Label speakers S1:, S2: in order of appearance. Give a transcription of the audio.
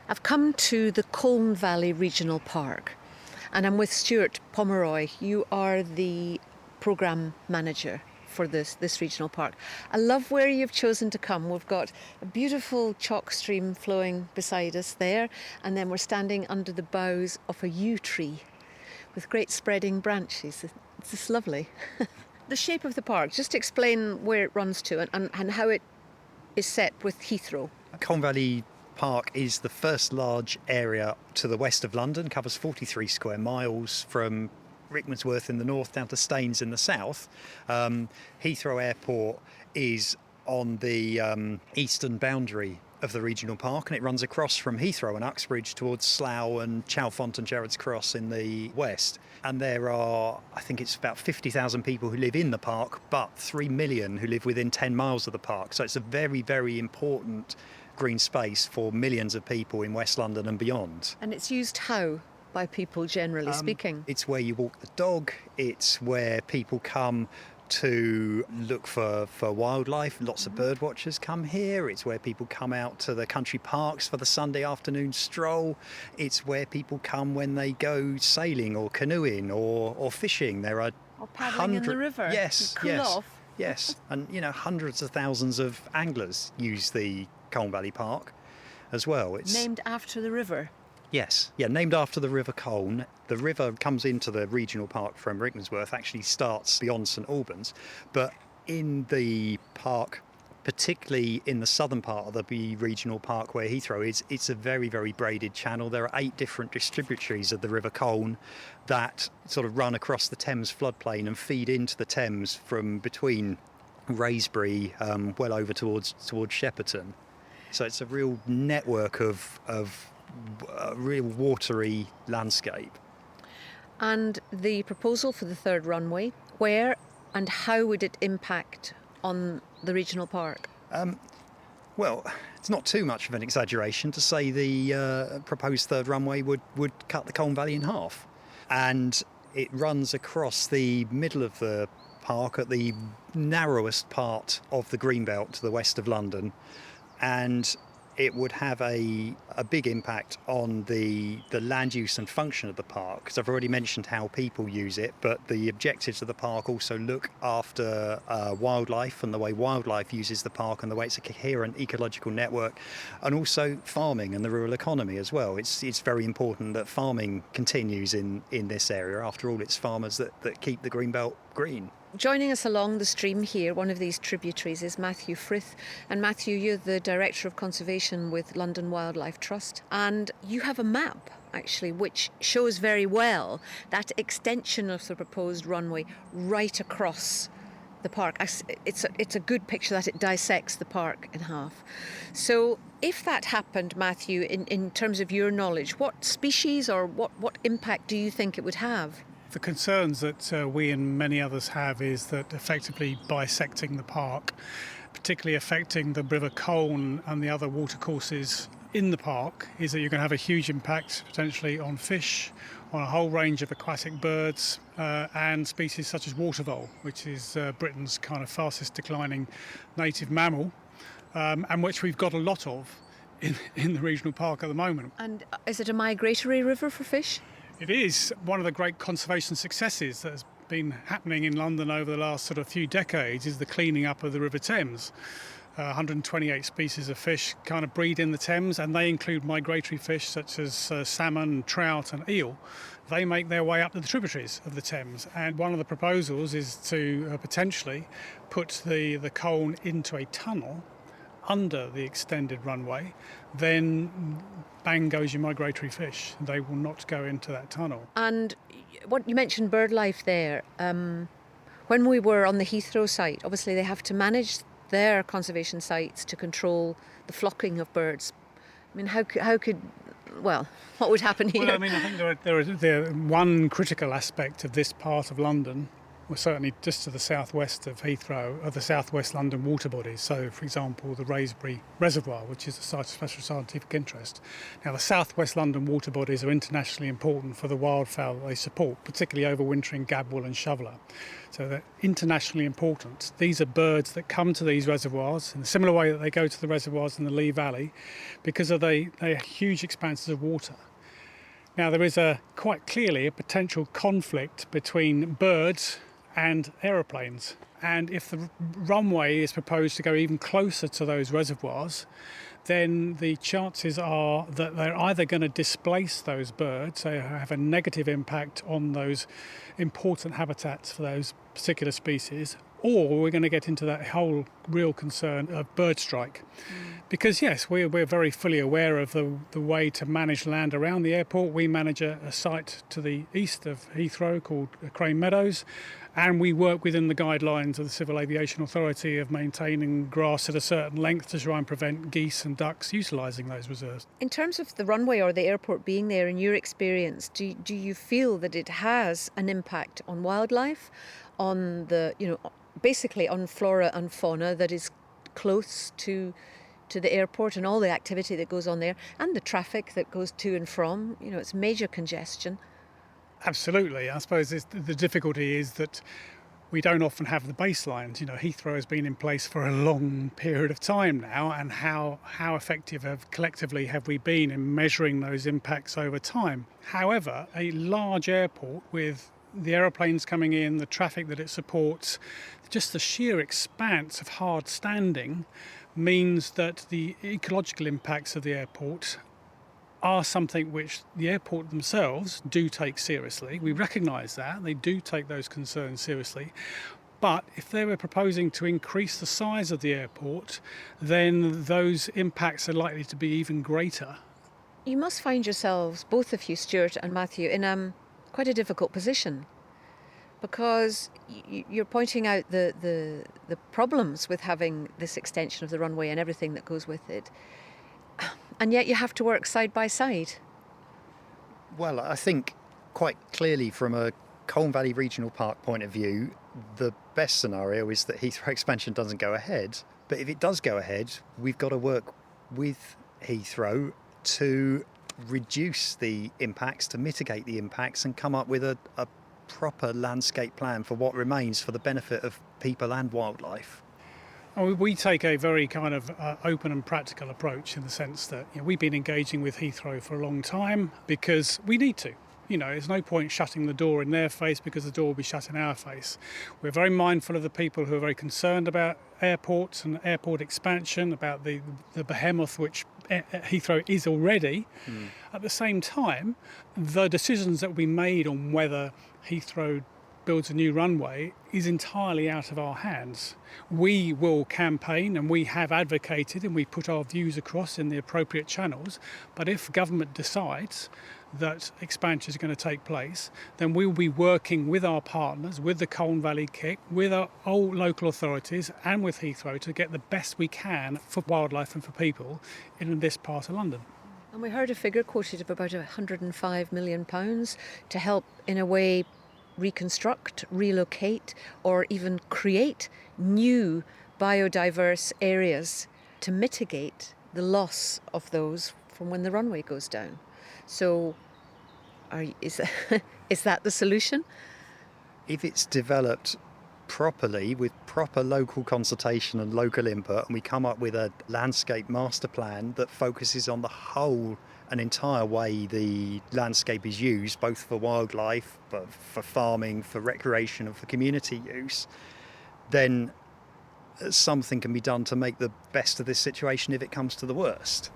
S1: I've come to the Colne Valley Regional Park and I'm with Stewart Pomeroy. You are the programme manager for this regional park. I love where you've chosen to come. We've got a beautiful chalk stream flowing beside us there, and then we're standing under the boughs of a yew tree with great spreading branches. It's just lovely. The shape of the park, just explain where it runs to and how it is set with Heathrow.
S2: Colne Valley Park is the first large area to the west of London, covers 43 square miles from Rickmansworth in the north down to Staines in the south. Heathrow Airport is on the eastern boundary of the regional park, and it runs across from Heathrow and Uxbridge towards Slough and Chalfont and Gerrards Cross in the west. And there are, I think it's about 50,000 people who live in the park, but 3 million who live within 10 miles of the park. So it's a very, very important green space for millions of people in West London and beyond.
S1: And it's used how by people, generally speaking?
S2: It's where you walk the dog, it's where people come to look for wildlife. Lots of bird watchers come here. It's where people come out to the country parks for the Sunday afternoon stroll. It's where people come when they go sailing or canoeing or fishing. There are
S1: or paddling in the river.
S2: Yes,
S1: cool
S2: yes,
S1: off.
S2: yes. And hundreds of thousands of anglers use the Colne Valley Park as well. It's
S1: named after the river.
S2: Yes, yeah, named after the River Colne. The river comes into the regional park from Rickmansworth, actually starts beyond St Albans, but in the park, particularly in the southern part of the regional park where Heathrow is, it's a very, very braided channel. There are 8 different distributaries of the River Colne that sort of run across the Thames floodplain and feed into the Thames from between Wraysbury well over towards Shepperton. So it's a real network of a real watery landscape.
S1: And the proposal for the third runway, where and how would it impact on the regional park?
S2: Well, it's not too much of an exaggeration to say the proposed third runway would cut the Colne Valley in half. And it runs across the middle of the park at the narrowest part of the Greenbelt to the west of London, and it would have a big impact on the land use and function of the park, because I've already mentioned how people use it, but the objectives of the park also look after wildlife and the way wildlife uses the park and the way it's a coherent ecological network, and also farming and the rural economy as well. It's very important that farming continues in this area. After all, it's farmers that keep the Greenbelt green.
S1: Joining us along the stream here, one of these tributaries, is Mathew Frith. And Mathew, you're the Director of Conservation with London Wildlife Trust. And you have a map, actually, which shows very well that extension of the proposed runway right across the park. It's a good picture that it dissects the park in half. So if that happened, Mathew, in terms of your knowledge, what species or what impact do you think it would have?
S3: The concerns that we and many others have is that effectively bisecting the park, particularly affecting the River Colne and the other watercourses in the park, is that you're going to have a huge impact potentially on fish, on a whole range of aquatic birds and species such as water vole, which is Britain's kind of fastest declining native mammal, and which we've got a lot of in the regional park at the moment.
S1: And is it a migratory river for fish?
S3: It is one of the great conservation successes that has been happening in London over the last sort of few decades is the cleaning up of the River Thames. 128 species of fish kind of breed in the Thames, and they include migratory fish such as salmon, trout and eel. They make their way up to the tributaries of the Thames, and one of the proposals is to potentially put the Colne into a tunnel under the extended runway. Then bang goes your migratory fish. They will not go into that tunnel.
S1: And what you mentioned bird life there. When we were on the Heathrow site, obviously they have to manage their conservation sites to control the flocking of birds. I mean, what would happen here?
S3: Well, I mean, I think there is one critical aspect of this part of London well, certainly just to the southwest of Heathrow, are the southwest London water bodies. So, for example, the Raisbury Reservoir, which is a site of special scientific interest. Now, the southwest London water bodies are internationally important for the wildfowl they support, particularly overwintering gabwell and shoveler. So they're internationally important. These are birds that come to these reservoirs in a similar way that they go to the reservoirs in the Lee Valley because of they are huge expanses of water. Now, there is quite clearly a potential conflict between birds and aeroplanes. And if the runway is proposed to go even closer to those reservoirs, then the chances are that they're either going to displace those birds, so have a negative impact on those important habitats for those particular species, or we're going to get into that whole real concern of bird strike. Because yes, we're very fully aware of the way to manage land around the airport. We manage a site to the east of Heathrow called Crane Meadows, and we work within the guidelines of the Civil Aviation Authority of maintaining grass at a certain length to try and prevent geese and ducks utilising those reserves.
S1: In terms of the runway or the airport being there, in your experience, do you feel that it has an impact on wildlife, on basically on flora and fauna that is close to the airport and all the activity that goes on there, and the traffic that goes to and from? It's major congestion.
S3: Absolutely. I suppose the difficulty is that we don't often have the baselines. Heathrow has been in place for a long period of time now, and how effective collectively have we been in measuring those impacts over time? However, a large airport with the aeroplanes coming in, the traffic that it supports, just the sheer expanse of hard standing means that the ecological impacts of the airport are something which the airport themselves do take seriously. We recognise that. They do take those concerns seriously. But if they were proposing to increase the size of the airport, then those impacts are likely to be even greater.
S1: You must find yourselves, both of you, Stewart and Mathew, in quite a difficult position, because you're pointing out the problems with having this extension of the runway and everything that goes with it. And yet you have to work side by side.
S2: Well, I think quite clearly from a Colne Valley Regional Park point of view, the best scenario is that Heathrow expansion doesn't go ahead. But if it does go ahead, we've got to work with Heathrow to reduce the impacts, to mitigate the impacts, and come up with a proper landscape plan for what remains for the benefit of people and wildlife.
S3: We take a very kind of open and practical approach in the sense that we've been engaging with Heathrow for a long time because we need to. There's no point shutting the door in their face because the door will be shut in our face. We're very mindful of the people who are very concerned about airports and airport expansion, about the behemoth which Heathrow is already. At the same time, the decisions that we made on whether Heathrow builds a new runway is entirely out of our hands. We will campaign, and we have advocated, and we put our views across in the appropriate channels, but if government decides that expansion is going to take place, then we will be working with our partners, with the Colne Valley KIC, with our old local authorities and with Heathrow to get the best we can for wildlife and for people in this part of London.
S1: And we heard a figure quoted of about £105 million to help, in a way, reconstruct, relocate, or even create new biodiverse areas to mitigate the loss of those from when the runway goes down. So is that the solution?
S2: If it's developed properly with proper local consultation and local input, and we come up with a landscape master plan that focuses on the whole and entire way the landscape is used, both for wildlife, but for farming, for recreation and for community use, then something can be done to make the best of this situation if it comes to the worst.